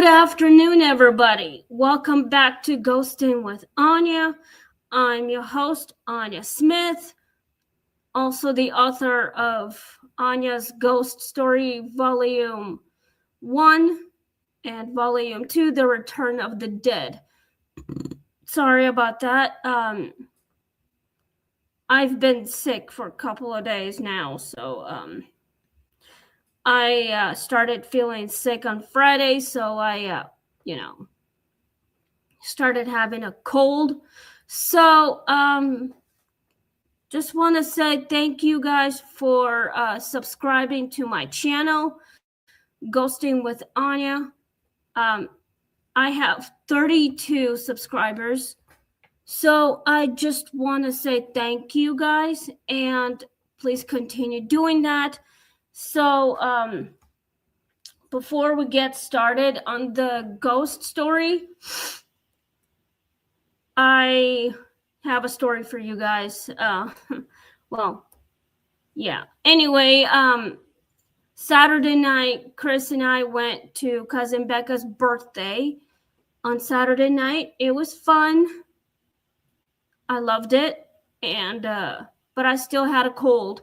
afternoon, everybody. Welcome back to Ghosting with Anya. I'm your host, Anya Smith, also the author of Anya's Ghost Story Volume 1 and Volume 2, The Return of the Dead. Sorry about that. I've been sick for a couple of days now, so I started feeling sick on Friday, so I started having a cold. So just want to say thank you guys for subscribing to my channel, Ghosting with Anya. I have 32 subscribers, so I just want to say thank you guys, and please continue doing that. So before we get started on the ghost story, I have a story for you guys. Anyway, Saturday night, Chris and I went to cousin Becca's birthday on Saturday night. It was fun. I loved it, and but I still had a cold.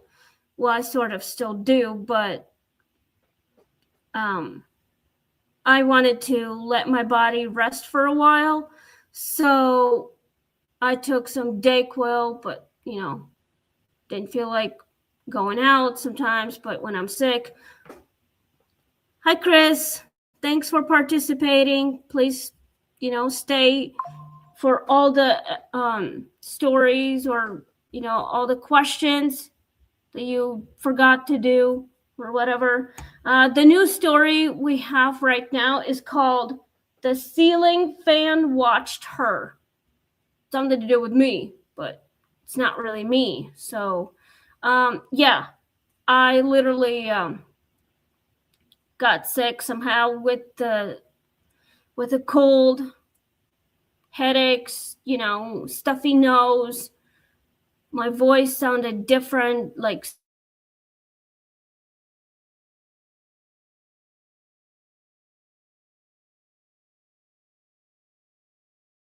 Well, I sort of still do, but I wanted to let my body rest for a while, so I took some Dayquil, but didn't feel like going out sometimes. But when I'm sick, hi Chris, thanks for participating. Please, stay for all the stories or all the questions that you forgot to do or whatever. The new story we have right now is called "The Ceiling Fan Watched Her." Something to do with me, but it's not really me. So I literally got sick somehow with a cold, headaches, stuffy nose. My voice sounded different, like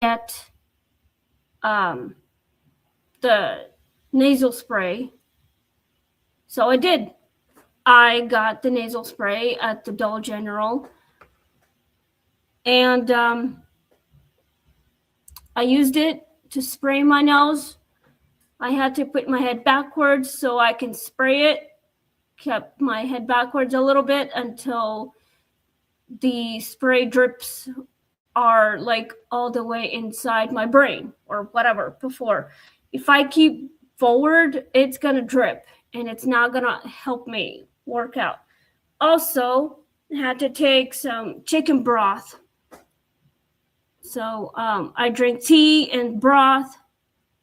get the nasal spray. So I did. I got the nasal spray at the Dollar General, and I used it to spray my nose. I had to put my head backwards so I can spray it. Kept my head backwards a little bit until the spray drips are like all the way inside my brain or whatever before. If I keep forward, it's gonna drip and it's not gonna help me work out. Also, I had to take some chicken broth. So I drink tea and broth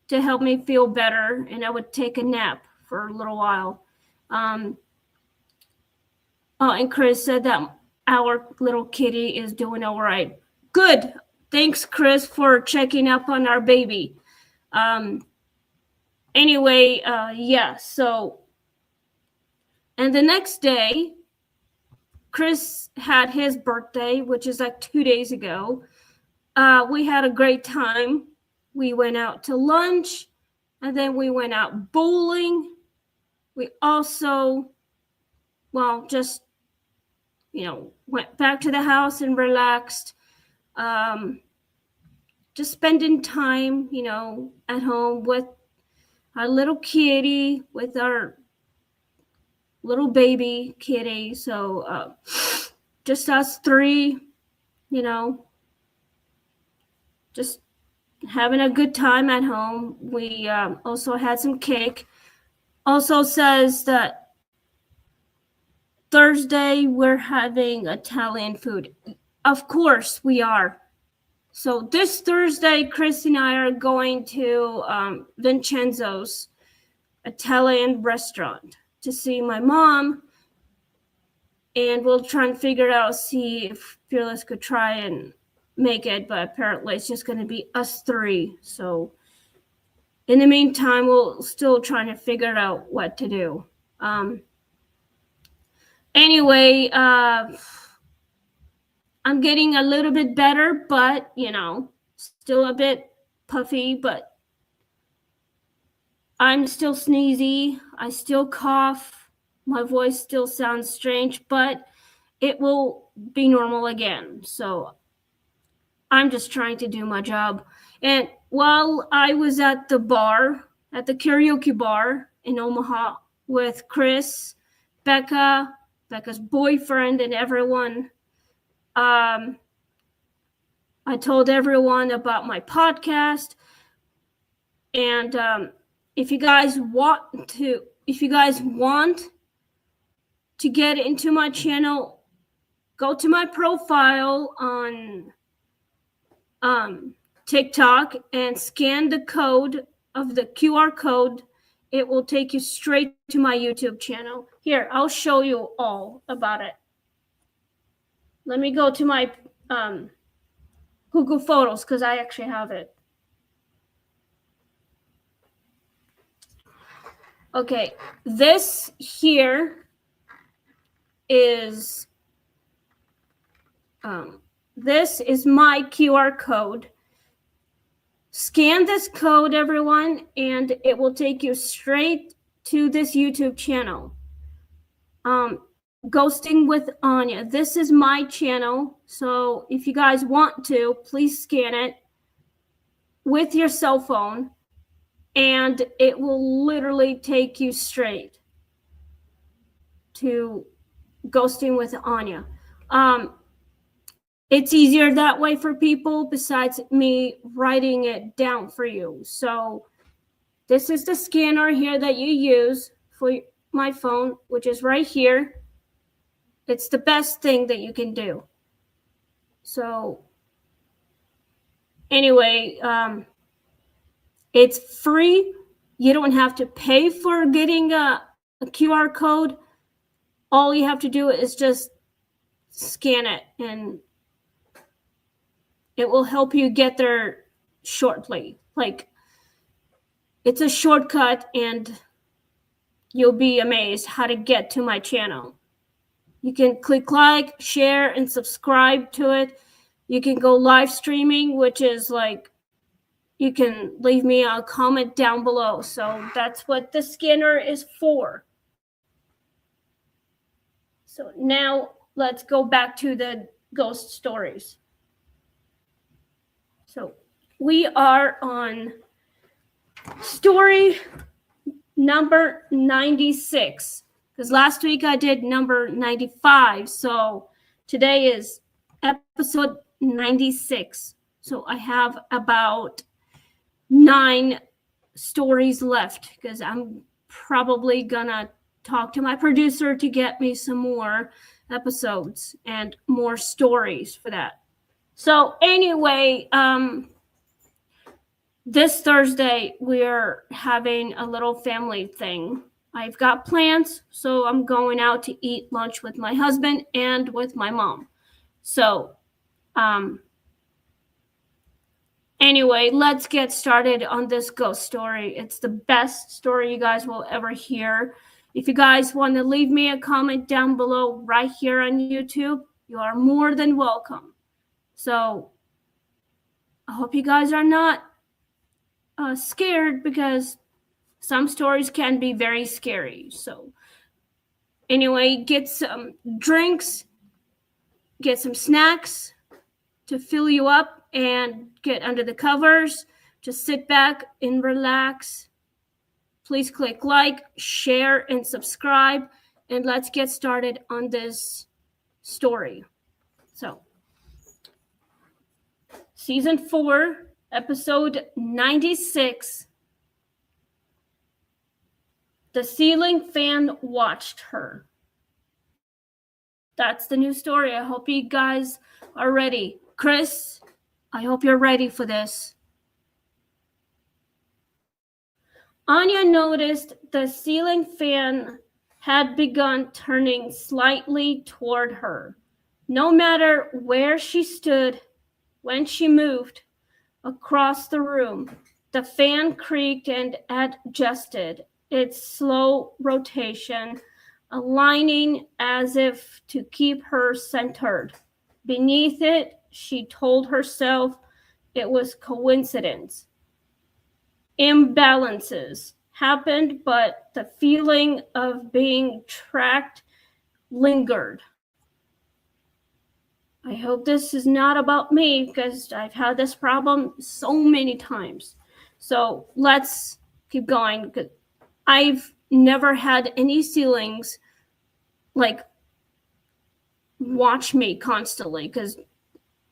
to help me feel better, and I would take a nap for a little while. And Chris said that our little kitty is doing all right. Good. Thanks, Chris, for checking up on our baby. Anyway, so, and the next day, Chris had his birthday, which is like 2 days ago. We had a great time. We went out to lunch, and then we went out bowling. We also, just, went back to the house and relaxed. Just spending time, at home with our little kitty, with our little baby kitty. So just us three, just having a good time at home. We also had some cake. Also says that Thursday we're having Italian food. Of course we are. So this Thursday, Chris and I are going to Vincenzo's Italian restaurant to see my mom, and we'll try and figure out, see if Fearless could try and make it, but apparently it's just going to be us three. So in the meantime, we'll still trying to figure out what to do. Anyway, I'm I'm getting a little bit better, but, still a bit puffy, but I'm still sneezy. I still cough. My voice still sounds strange, but it will be normal again. So I'm just trying to do my job. And while I was at the karaoke bar in Omaha with Chris, Becca's boyfriend, and everyone, I told everyone about my podcast. And if you guys want to get into my channel, go to my profile on TikTok and scan the code of the QR code. It will take you straight to my YouTube channel. Here, I'll show you all about it. Let me go to my Google Photos because I actually have it. Okay, this here is my QR code. Scan this code, everyone, and it will take you straight to this YouTube channel. Ghosting with Anya. This is my channel, so if you guys want to, please scan it with your cell phone, and it will literally take you straight to Ghosting with Anya. It's easier that way for people besides me writing it down for you. So this is the scanner here that you use for my phone, which is right here. It's the best thing that you can do. So anyway, it's free. You don't have to pay for getting a QR code. All you have to do is just scan it, and it will help you get there shortly. Like, it's a shortcut, and you'll be amazed how to get to my channel. You can click like, share, and subscribe to it. You can go live streaming, which is like, you can leave me a comment down below. So that's what the scanner is for. So now let's go back to the ghost stories. So we are on story number 96, because last week I did number 95. So today is episode 96. So I have about 9 stories left, because I'm probably gonna talk to my producer to get me some more episodes and more stories for that. So anyway, this Thursday we're having a little family thing. I've got plans, so I'm going out to eat lunch with my husband and with my mom. So anyway, let's get started on this ghost story. It's the best story you guys will ever hear. If you guys want to leave me a comment down below right here on YouTube, you are more than welcome. So I hope you guys are not scared, because some stories can be very scary. So anyway, get some drinks, get some snacks to fill you up, and get under the covers. Just sit back and relax. Please click like, share, and subscribe, and let's get started on this story. So season 4, episode 96. The ceiling fan watched her. That's the new story. I hope you guys are ready. Chris, I hope you're ready for this. Anya noticed the ceiling fan had begun turning slightly toward her. No matter where she stood, when she moved across the room, the fan creaked and adjusted its slow rotation, aligning as if to keep her centered. Beneath it, she told herself it was coincidence. Imbalances happened, but the feeling of being tracked lingered. I hope this is not about me because I've had this problem so many times. So let's keep going. I've never had any ceilings like watch me constantly because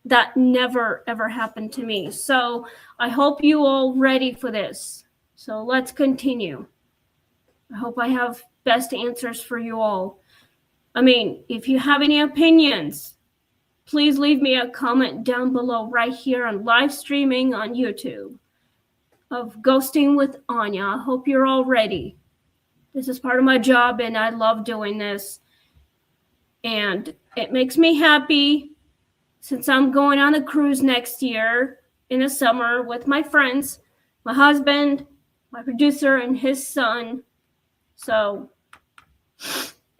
that never ever happened to me. So I hope you all ready for this. So let's continue. I hope I have best answers for you all. I mean, if you have any opinions, please leave me a comment down below right here on live streaming on YouTube of Ghosting with Anya. I hope you're all ready. This is part of my job and I love doing this. And it makes me happy since I'm going on a cruise next year in the summer with my friends, my husband, my producer, and his son. So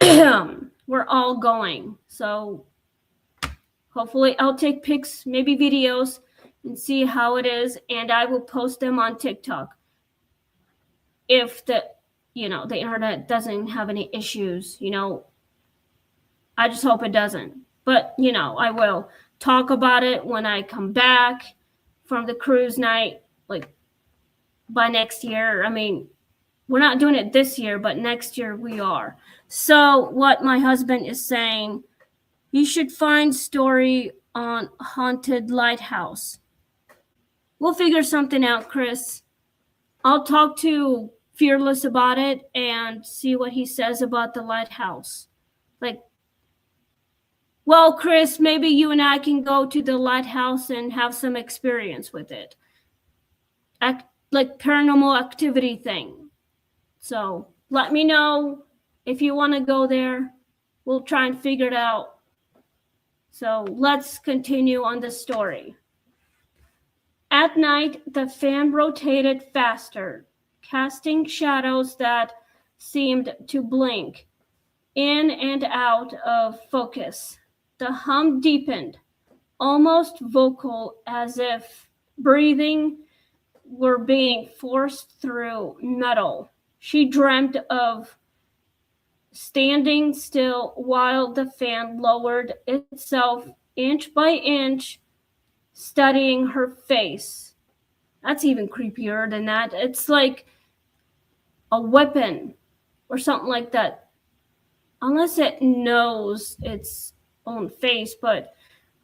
we're all going. So hopefully I'll take pics, maybe videos, and see how it is, and I will post them on TikTok if the internet doesn't have any issues. I just hope it doesn't. But I will talk about it when I come back from the cruise night, like by next year. I mean, we're not doing it this year, but next year we are. So what my husband is saying, you should find story on haunted lighthouse. We'll figure something out, Chris. I'll talk to Fearless about it and see what he says about the lighthouse. Well, Chris, maybe you and I can go to the lighthouse and have some experience with it. Like paranormal activity thing. So let me know if you want to go there. We'll try and figure it out. So let's continue on the story. At night, the fan rotated faster, casting shadows that seemed to blink in and out of focus. The hum deepened, almost vocal, as if breathing were being forced through metal. She dreamt of standing still while the fan lowered itself inch by inch, studying her face. That's even creepier than that. It's like a weapon or something like that. Unless it knows its own face, but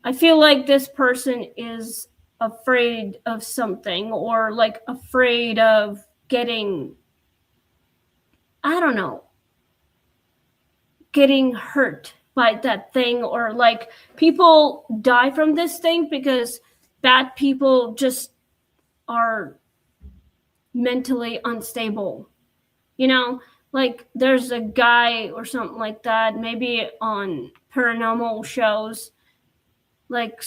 I feel like this person is afraid of something, or like afraid of getting, I don't know, getting hurt by that thing, or like people die from this thing because bad people just are mentally unstable. Like there's a guy or something like that, maybe on paranormal shows, like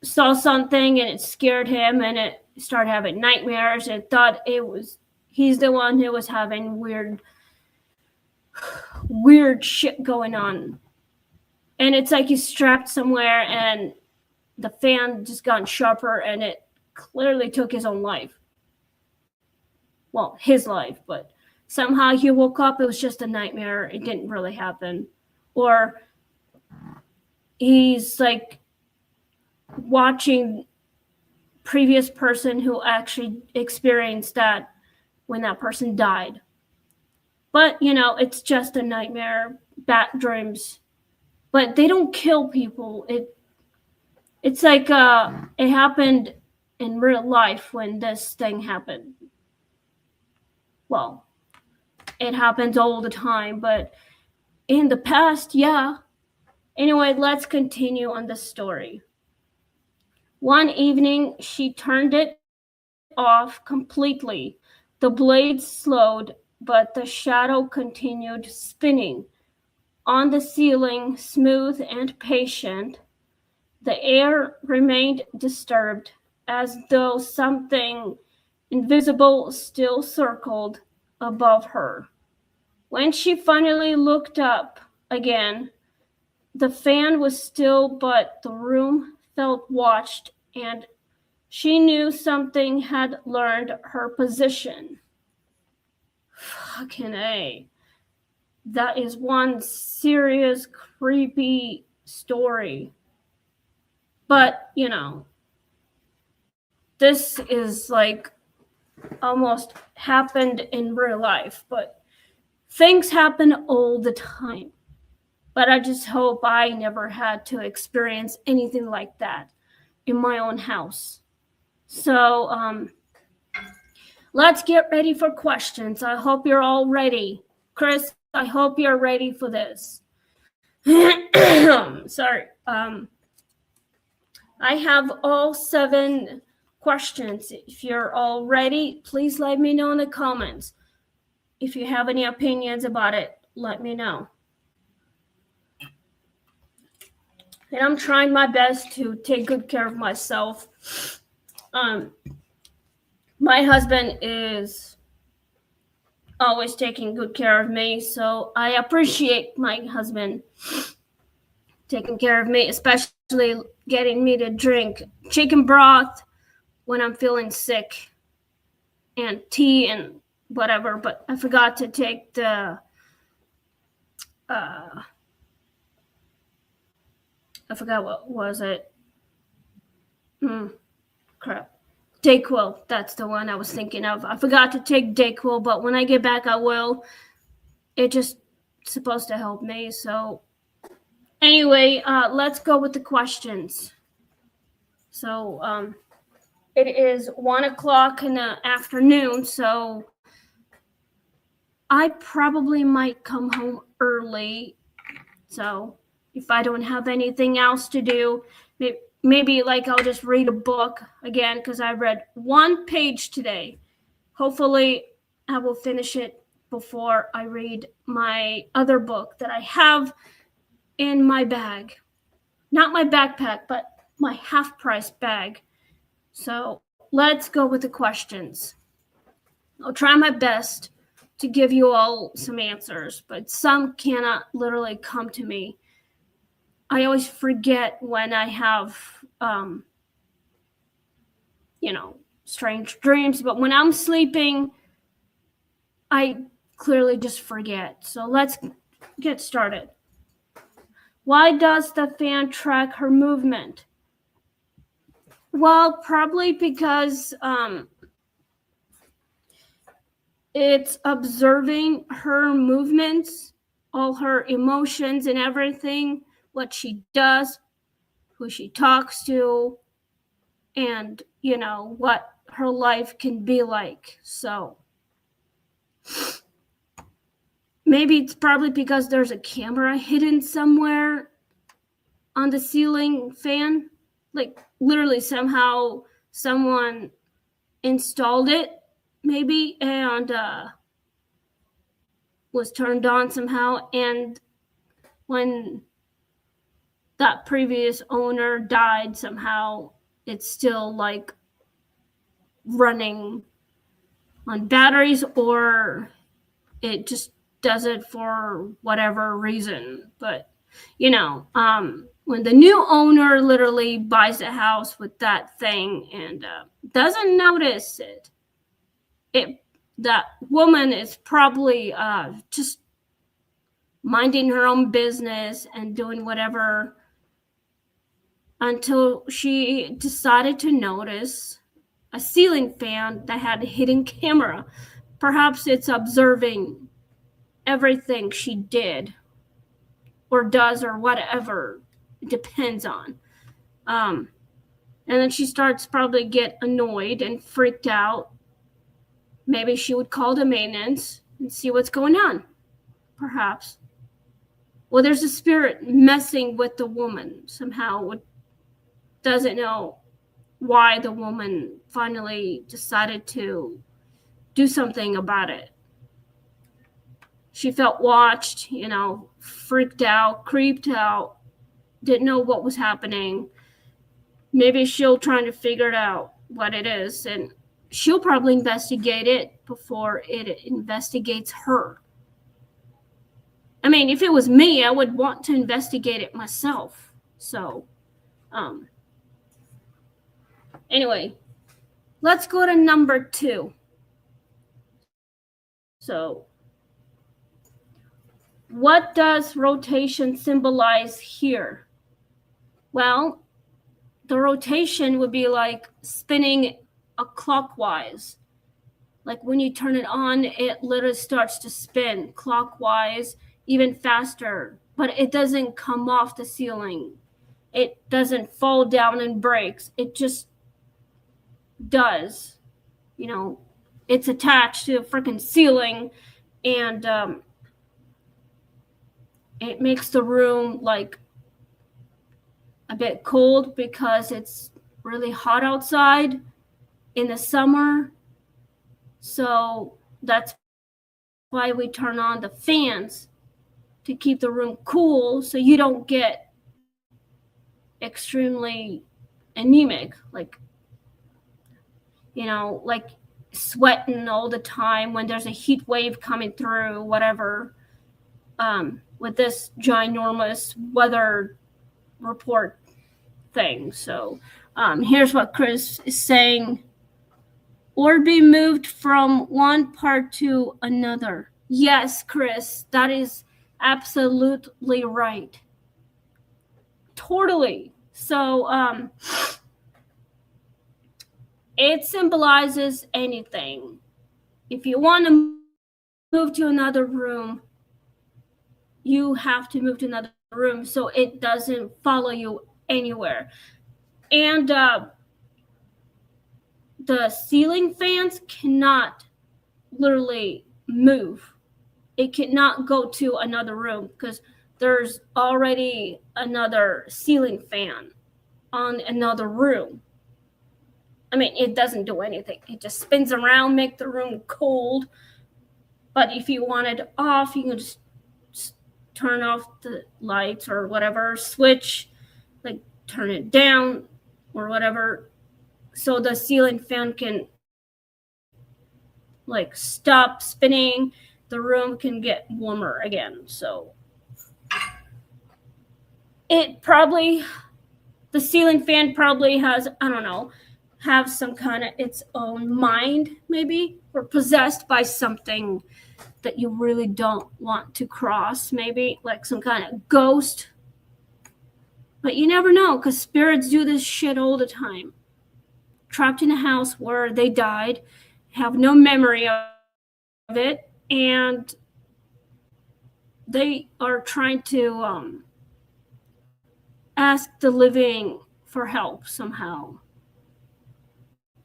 saw something and it scared him and it started having nightmares and thought he's the one who was having weird shit going on. And it's like he's strapped somewhere and the fan just got sharper and it clearly took his own life. Well, his life, but somehow he woke up, it was just a nightmare. It didn't really happen. Or he's like watching previous person who actually experienced that when that person died. But, it's just a nightmare, bad dreams. But they don't kill people. It's like it happened in real life when this thing happened. Well, it happens all the time, but in the past, yeah. Anyway, let's continue on the story. One evening, she turned it off completely. The blades slowed, but the shadow continued spinning. On the ceiling, smooth and patient, the air remained disturbed, as though something invisible still circled above her. When she finally looked up again, The fan was still, but the room felt watched, and she knew something had learned her position. Fucking A. That is one serious, creepy story. But, this is like almost happened in real life, but things happen all the time. But I just hope I never had to experience anything like that in my own house. So let's get ready for questions. I hope you're all ready. Chris, I hope you're ready for this. Sorry. I have all 7 questions. If you're all ready, please let me know in the comments. If you have any opinions about it, let me know. And I'm trying my best to take good care of myself. My husband is always taking good care of me, so I appreciate my husband taking care of me, especially getting me to drink chicken broth when I'm feeling sick and tea and whatever. But I forgot to take the I forgot what was it. Crap. Dayquil, that's the one I was thinking of. I forgot to take Dayquil, but when I get back, I will. It just supposed to help me. So anyway, let's go with the questions. So it is 1:00 in the afternoon, so I probably might come home early. So if I don't have anything else to do, maybe like I'll just read a book again, because I read 1 page today. Hopefully I will finish it before I read my other book that I have in my bag. Not my backpack, but my half-price bag. So let's go with the questions. I'll try my best to give you all some answers, but some cannot literally come to me. I always forget when I have, strange dreams, but when I'm sleeping, I clearly just forget. So let's get started. Why does the fan track her movement? Well, probably because it's observing her movements, all her emotions and everything, what she does, who she talks to, and, what her life can be like. So maybe it's probably because there's a camera hidden somewhere on the ceiling fan. Like literally somehow someone installed it maybe and was turned on somehow. And when that previous owner died, somehow it's still like running on batteries, or it just does it for whatever reason. But when the new owner literally buys a house with that thing and doesn't notice it, that woman is probably just minding her own business and doing whatever until she decided to notice a ceiling fan that had a hidden camera. Perhaps it's observing everything she did or does or whatever. It depends on. And then she starts probably get annoyed and freaked out. Maybe she would call the maintenance and see what's going on. Perhaps. Well, there's a spirit messing with the woman somehow. Doesn't know why the woman finally decided to do something about it. She felt watched, freaked out, creeped out, didn't know what was happening. Maybe she'll try to figure it out what it is, and she'll probably investigate it before it investigates her. I mean, if it was me, I would want to investigate it myself. So, anyway, let's go to number 2. So, what does rotation symbolize here? Well, the rotation would be like spinning clockwise. Like when you turn it on, it literally starts to spin clockwise, even faster, but it doesn't come off the ceiling. It doesn't fall down and breaks. It just does. You know, it's attached to the freaking ceiling, and it makes the room like a bit cold because it's really hot outside in the summer. So that's why we turn on the fans, to keep the room cool so you don't get extremely anemic, like, you know, like sweating all the time when there's a heat wave coming through, whatever, with this ginormous weather report thing. So here's what Chris is saying. Or be moved from one part to another. Yes, Chris, that is absolutely right. Totally. So it symbolizes anything. If you want to move to another room, you have to move to another room so it doesn't follow you anywhere. And the ceiling fans cannot literally move. It cannot go to another room because there's already another ceiling fan on another room. I mean, it doesn't do anything. It just spins around, make the room cold. But if you want it off, you can just turn off the lights or whatever, switch, like turn it down or whatever, so the ceiling fan can like stop spinning. The room can get warmer again. So it probably, the ceiling fan probably has, I don't know, have some kind of its own mind, maybe, or possessed by something that you really don't want to cross, maybe like some kind of ghost. But you never know, because spirits do this shit all the time. Trapped in a house where they died, have no memory of it, and they are trying to ask the living for help somehow.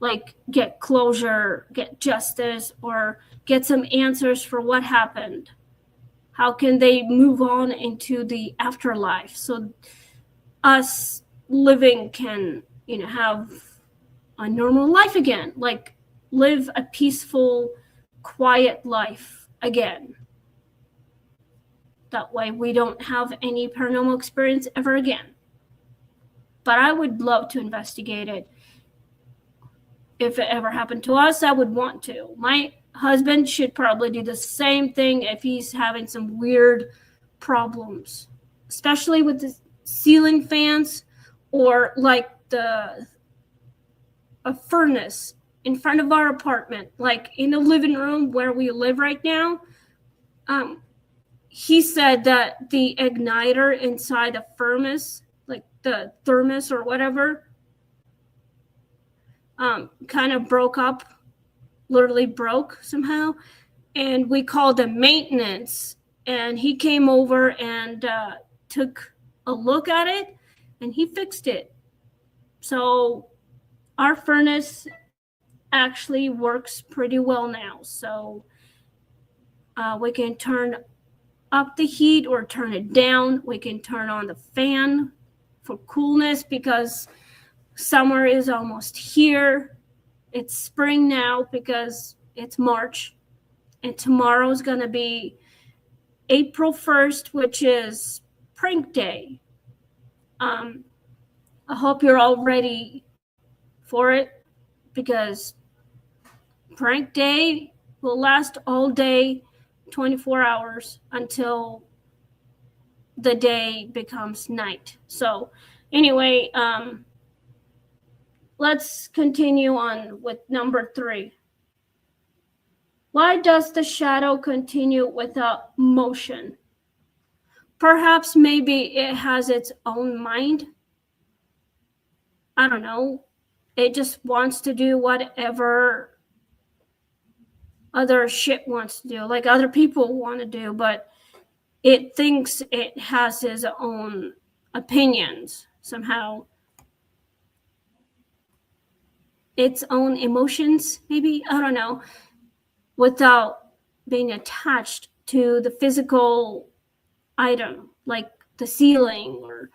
Like get closure, get justice, or get some answers for what happened. How can they move on into the afterlife so us living can, you know, have a normal life again, like live a peaceful, quiet life again. That way we don't have any paranormal experience ever again. But I would love to investigate it. If it ever happened to us, I would want to. My husband should probably do the same thing if he's having some weird problems, especially with the ceiling fans or like a furnace in front of our apartment, like in the living room where we live right now. He said that the igniter inside the furnace, like the thermos or whatever, kind of broke up, literally broke somehow. And we called him maintenance, and he came over and took a look at it, and he fixed it. So our furnace actually works pretty well now. So we can turn up the heat or turn it down. We can turn on the fan for coolness because summer is almost here. It's spring now because it's March, and tomorrow is going to be April 1st, which is prank day. I hope you're all ready for it, because prank day will last all day, 24 hours, until the day becomes night. So anyway, let's continue on with number 3. Why does the shadow continue without motion? Perhaps maybe it has its own mind. I don't know. It just wants to do whatever other shit wants to do, like other people want to do, but it thinks it has its own opinions somehow. Its own emotions, maybe? I don't know. Without being attached to the physical item, like the ceiling or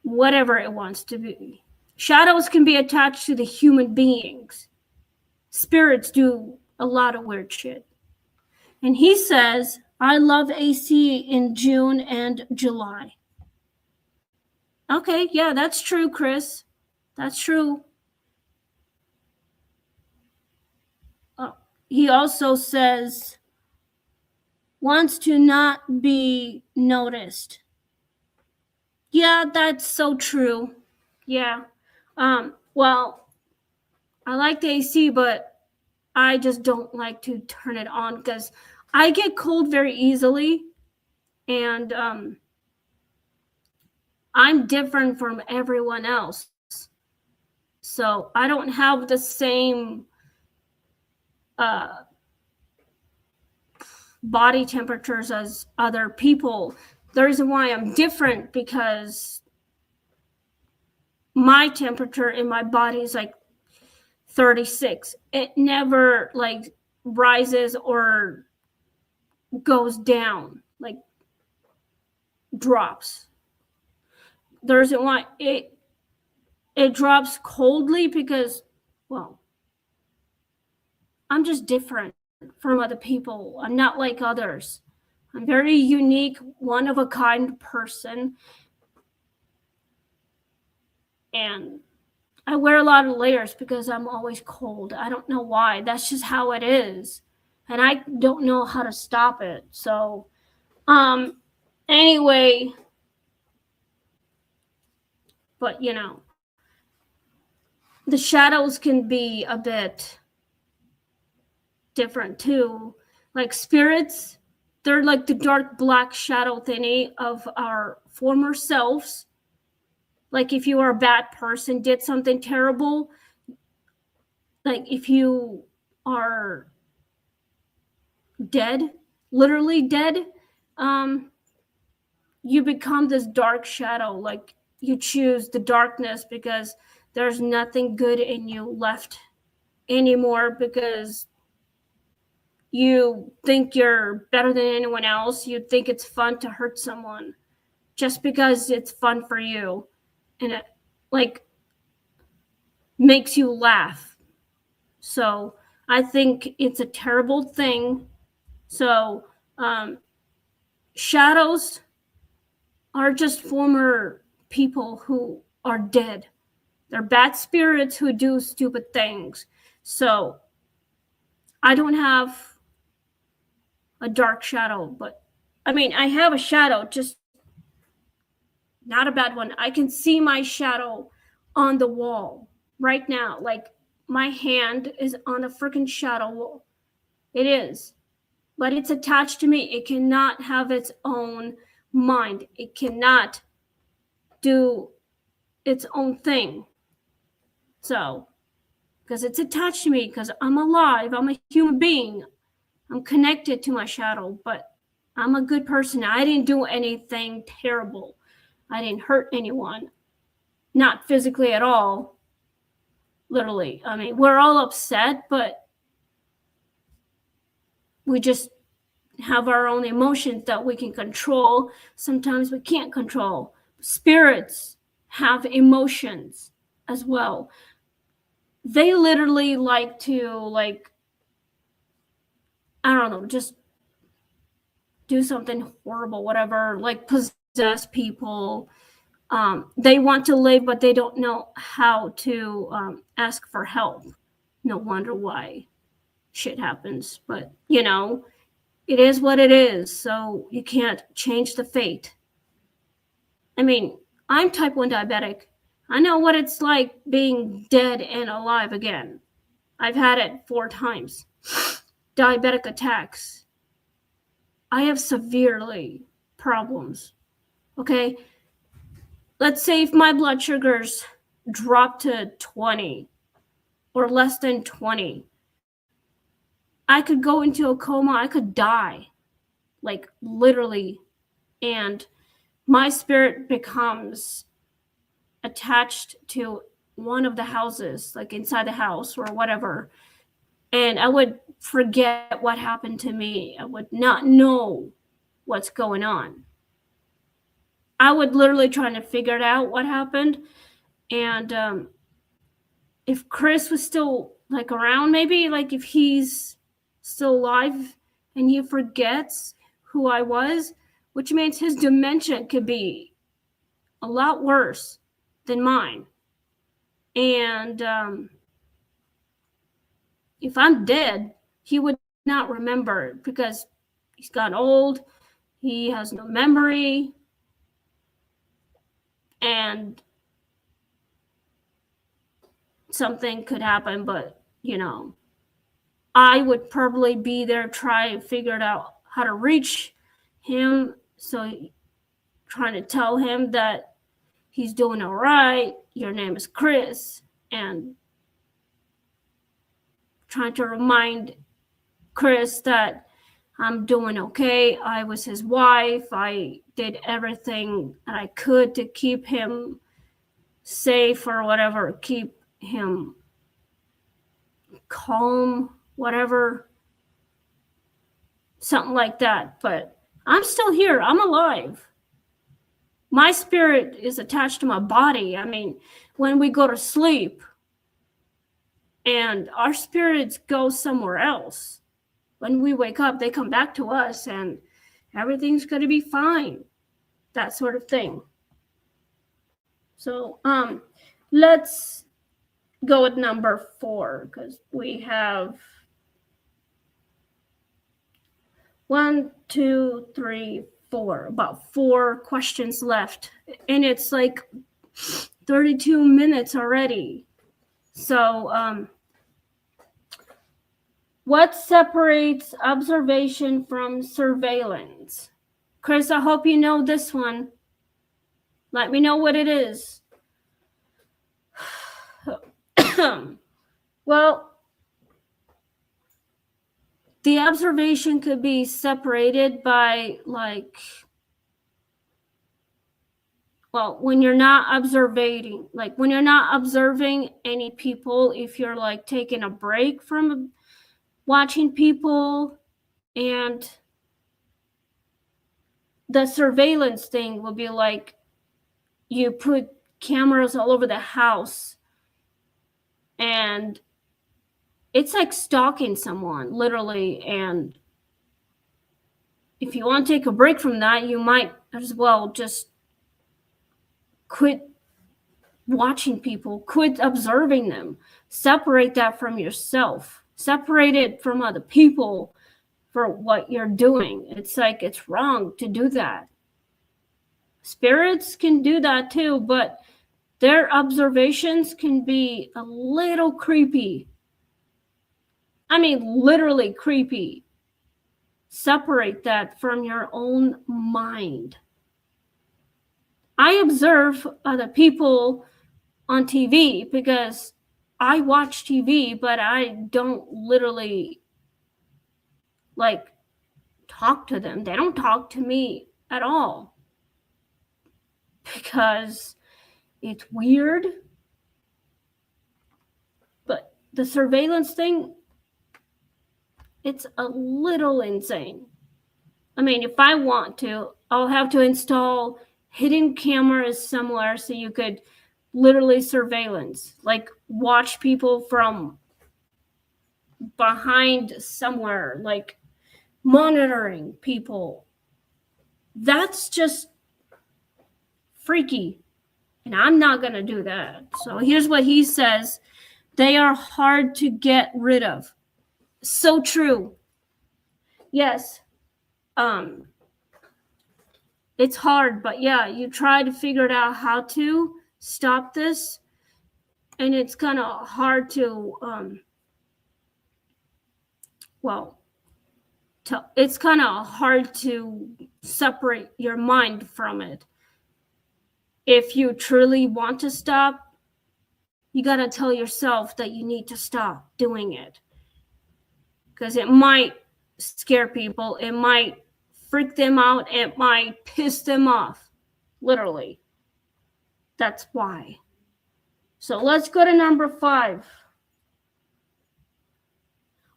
whatever it wants to be. Shadows can be attached to the human beings. Spirits do a lot of weird shit. And he says, I love AC in June and July. Okay, yeah, that's true, Chris. That's true. He also says, wants to not be noticed. Yeah, that's so true. Yeah. Well, I like the AC, but I just don't like to turn it on because I get cold very easily, and I'm different from everyone else. So I don't have the same body temperatures as other people. The reason why I'm different because my temperature in my body is like 36. It never like rises or goes down, like drops. The reason why it drops coldly because, well, I'm just different from other people. I'm not like others. I'm very unique, one of a kind person. And I wear a lot of layers because I'm always cold. I don't know why. That's just how it is. And I don't know how to stop it. So, anyway, but you know, the shadows can be a bit different too. Like spirits, they're like the dark black shadow thingy of our former selves. Like if you are a bad person, did something terrible, like if you are dead, literally dead, you become this dark shadow. Like you choose the darkness because there's nothing good in you left anymore because you think you're better than anyone else. You think it's fun to hurt someone just because it's fun for you, and it like makes you laugh. So I think it's a terrible thing. So shadows are just former people who are dead. They're bad spirits who do stupid things. So I don't have a dark shadow, but I mean, I have a shadow, just not a bad one. I can see my shadow on the wall right now. Like my hand is on a freaking shadow wall. It is. But it's attached to me. It cannot have its own mind. It cannot do its own thing. So, because it's attached to me, because I'm alive, I'm a human being, I'm connected to my shadow, but I'm a good person. I didn't do anything terrible. I didn't hurt anyone, not physically at all, literally. I mean, we're all upset, but we just have our own emotions that we can control. Sometimes we can't control. Spirits have emotions as well. They literally like to, like, I don't know, just do something horrible, whatever, like possess people. They want to live, but they don't know how to ask for help. No wonder why shit happens. But, you know, it is what it is. So you can't change the fate. I mean, I'm type 1 diabetic. I know what it's like being dead and alive again. I've had it 4 times. Diabetic attacks. I have severely problems. Okay? Let's say if my blood sugars drop to 20 or less than 20, I could go into a coma. I could die, like literally. And my spirit becomes attached to one of the houses, like inside the house or whatever. And I would forget what happened to me. I would not know what's going on. I would literally try to figure it out what happened. And if Chris was still like around, maybe like if he's still alive and he forgets who I was, which means his dementia could be a lot worse than mine. And if I'm dead, he would not remember because he's gotten old, he has no memory, and something could happen, but I would probably be there trying to figure out how to reach him, so trying to tell him that he's doing all right, your name is Chris, and trying to remind Chris that I'm doing okay. I was his wife. I did everything that I could to keep him safe or whatever, keep him calm, whatever, something like that. But I'm still here. I'm alive. My spirit is attached to my body. I mean, when we go to sleep and our spirits go somewhere else, when we wake up, they come back to us and everything's going to be fine. That sort of thing. So let's go with number 4 because we have 1, 2, 3, 4, about 4 questions left. And it's like 32 minutes already. So what separates observation from surveillance? Chris, I hope you know this one. Let me know what it is. Well, the observation could be separated by when you're not observing, when you're not observing any people, if you're like taking a break from watching people, and the surveillance thing will be like you put cameras all over the house and it's like stalking someone, literally. And if you want to take a break from that, you might as well just quit watching people, quit observing them, separate that from yourself, separate it from other people for what you're doing. It's like it's wrong to do that. Spirits can do that too, but their observations can be a little creepy. I mean, literally creepy. Separate that from your own mind. I observe other people on TV because I watch TV, but I don't literally talk to them. They don't talk to me at all because it's weird. But the surveillance thing, it's a little insane. I mean, if I want to, I'll have to install hidden cameras somewhere so you could literally surveillance, watch people from behind somewhere, monitoring people. That's just freaky. And I'm not going to do that. So here's what he says. They are hard to get rid of. So true. Yes. it's hard, but yeah, you try to figure it out how to stop this, and it's kind of hard to it's kind of hard to separate your mind from it. If you truly want to stop, you got to tell yourself that you need to stop doing it, because it might scare people, it might freak them out, it might piss them off, literally. That's why. So let's go to number 5.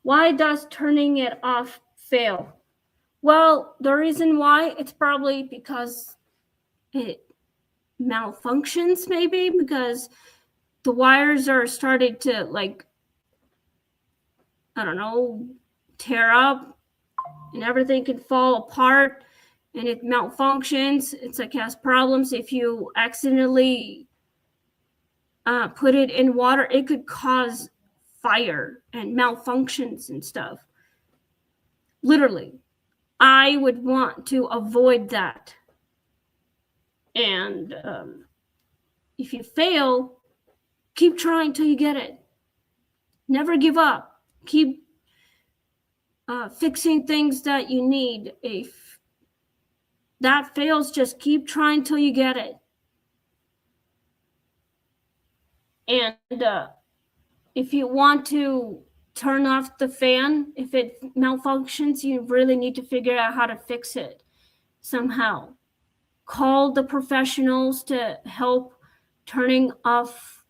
Why does turning it off fail? Well, the reason why, it's probably because it malfunctions, maybe because the wires are starting to, like, I don't know, tear up, and everything can fall apart, and it malfunctions. It's like it has problems. If you accidentally put it in water, it could cause fire and malfunctions and stuff. Literally, I would want to avoid that. And if you fail, keep trying till you get it. Never give up. Keep fixing things that you need. If that fails, just keep trying till you get it. And if you want to turn off the fan, if it malfunctions, you really need to figure out how to fix it somehow. Call the professionals to help turning off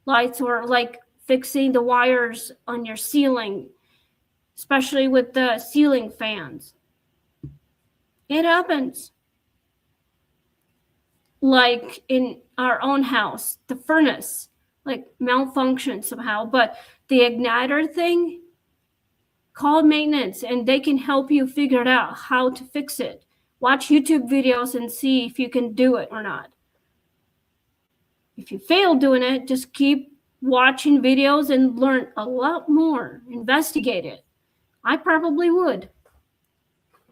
lights, or like fixing the wires on your ceiling, especially with the ceiling fans. It happens. Like in our own house, the furnace like malfunctioned somehow, but the igniter thing, call maintenance and they can help you figure it out how to fix it. Watch YouTube videos and see if you can do it or not. If you fail doing it, just keep watching videos and learn a lot more. Investigate it. I probably would.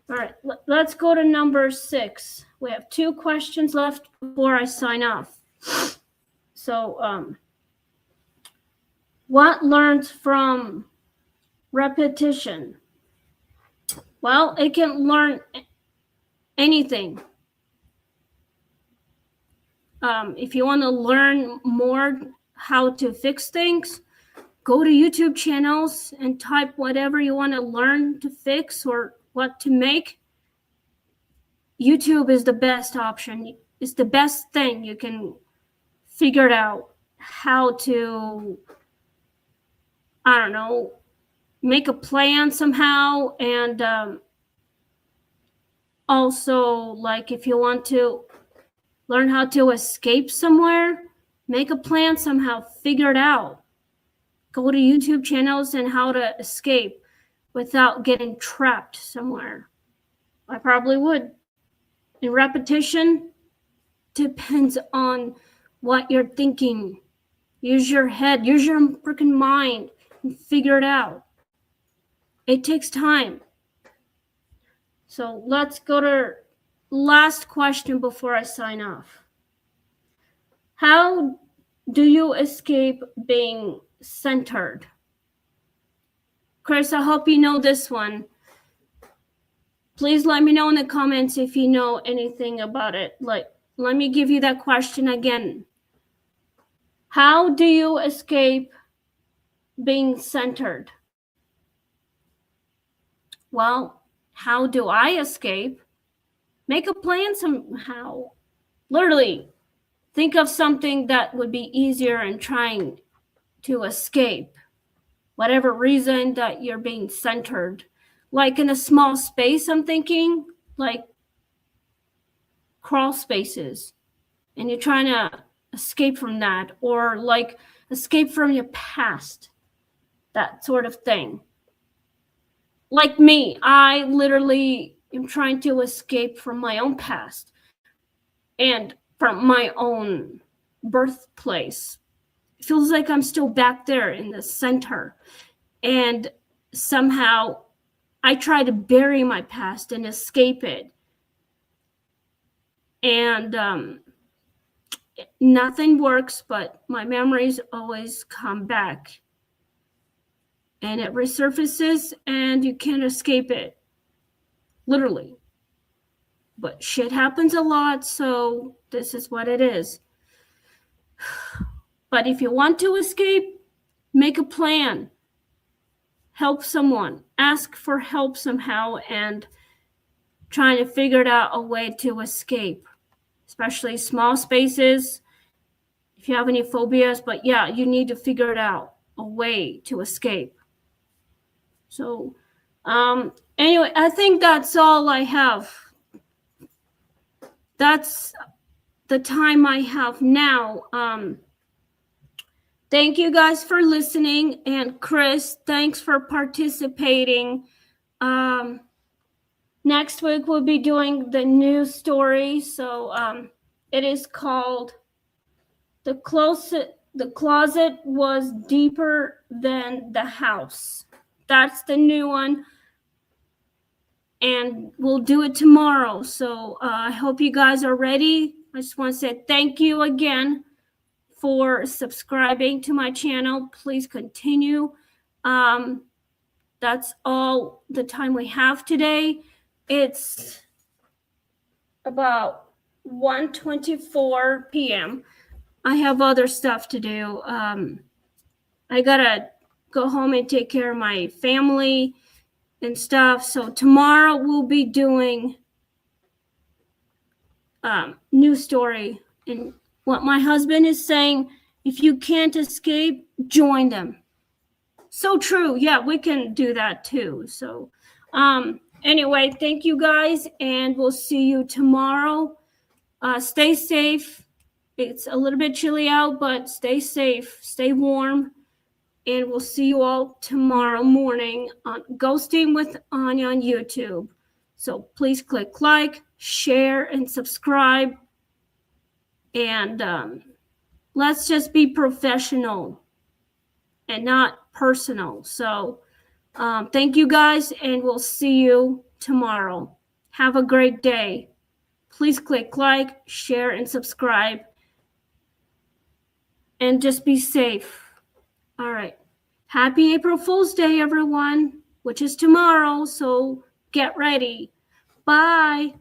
All right, let's go to number 6. We have 2 questions left before I sign off. So, what learns from repetition? Well, it can learn anything. If you want to learn more how to fix things, go to YouTube channels and type whatever you want to learn to fix or what to make. YouTube is the best option. It's the best thing. You can figure it out how to, I don't know, make a plan somehow. And also, like, if you want to learn how to escape somewhere, make a plan somehow, figure it out. Go to YouTube channels and how to escape without getting trapped somewhere. I probably would. And repetition depends on what you're thinking. Use your head, use your freaking mind, and figure it out. It takes time. So let's go to last question before I sign off. How do you escape being centered? Chris, I hope you know this one. Please let me know in the comments if you know anything about it. Like, let me give you that question again. How do you escape being centered? Well, how do I escape? Make a plan somehow. Literally, think of something that would be easier in trying to escape whatever reason that you're being centered. Like in a small space, I'm thinking like crawl spaces, and you're trying to escape from that, or like escape from your past, that sort of thing. Like me, I literally am trying to escape from my own past and from my own birthplace. It feels like I'm still back there in the center, and somehow I try to bury my past and escape it. and nothing works, but my memories always come back, and it resurfaces, and you can't escape it, literally. But shit happens a lot, so this is what it is. But if you want to escape, make a plan. Help someone. Ask for help somehow, and trying to figure out a way to escape, especially small spaces. If you have any phobias, but yeah, you need to figure it out, a way to escape. So, anyway, I think that's all I have. That's the time I have now. Thank you guys for listening, and Chris, thanks for participating. Next week we'll be doing the new story. So it is called The Closet Was Deeper Than the House. That's the new one, and we'll do it tomorrow. So I hope you guys are ready. I just want to say thank you again for subscribing to my channel. Please continue. That's all the time we have today. It's about 1:24 p.m. I have other stuff to do. I gotta go home and take care of my family and stuff. So tomorrow we'll be doing new story. And what my husband is saying, if you can't escape, join them. So true. Yeah, we can do that too. So anyway, thank you guys, and we'll see you tomorrow. Stay safe. It's a little bit chilly out, but stay safe, stay warm, and we'll see you all tomorrow morning on Ghosting with Anya on YouTube. So please click like, share, and subscribe. And let's just be professional and not personal. So thank you guys, and we'll see you tomorrow. Have a great day. Please click like, share, and subscribe. And just be safe. All right. Happy April Fool's Day, everyone, which is tomorrow. So get ready. Bye.